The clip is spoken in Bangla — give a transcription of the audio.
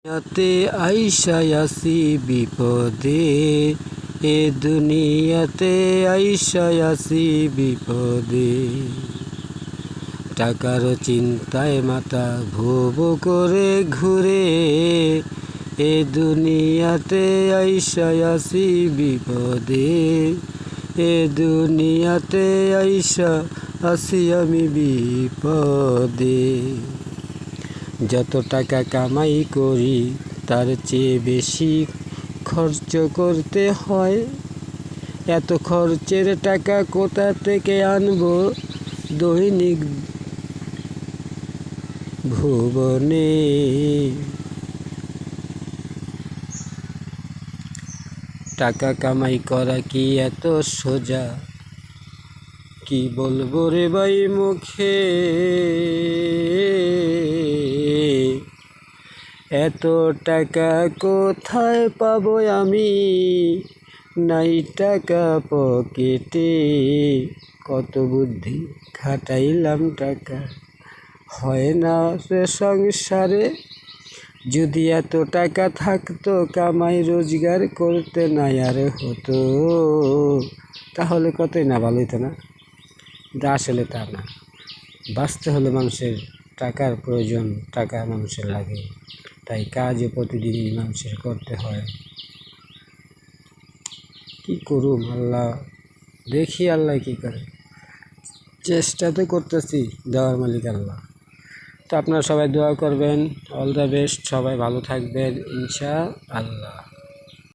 দুনিয়াতে আইসা আছি বিপদে, এ দুনিয়াতে আইসা আছি বিপদে। টাকার চিন্তায় মাথা ভোব করে ঘুরে, এ দুনিয়াতে আইসা আছি বিপদে। এ দুনিয়াতে আইসা আছি আমি বিপদে। যত টাকা কামাই করি তার চেয়ে বেশি খরচ করতে হয়। এত খরচের টাকা কোথা থেকে আনবো দৈনিক ভুবনে। টাকা কামাই করা কি এত সোজা, কি বলবো রে ভাই মুখে। এত টাকা কোথায় পাবো আমি, নাই টাকা পকেটে। কত বুদ্ধি খাটাইলাম টাকা হয় না রে সংসারে। যদি এত টাকা থাকতো কামাই রোজগার করতে না আর হতো, তাহলে কতই না ভালো হতো না। কিন্তু আসলে তা না। বাঁচতে হলে মানুষের টাকার প্রয়োজন, টাকা মানুষের লাগে, তাই কাজও প্রতিদিনই মানুষের করতে হয়। কি করুম আল্লাহ, দেখি আল্লাহ কি করে। চেষ্টা তো করতেছি, দেওয়ার মালিক আল্লাহ। তো আপনারা সবাই দোয়া করবেন। অল দ্য বেস্ট, সবাই ভালো থাকবেন ইনশাআল্লাহ।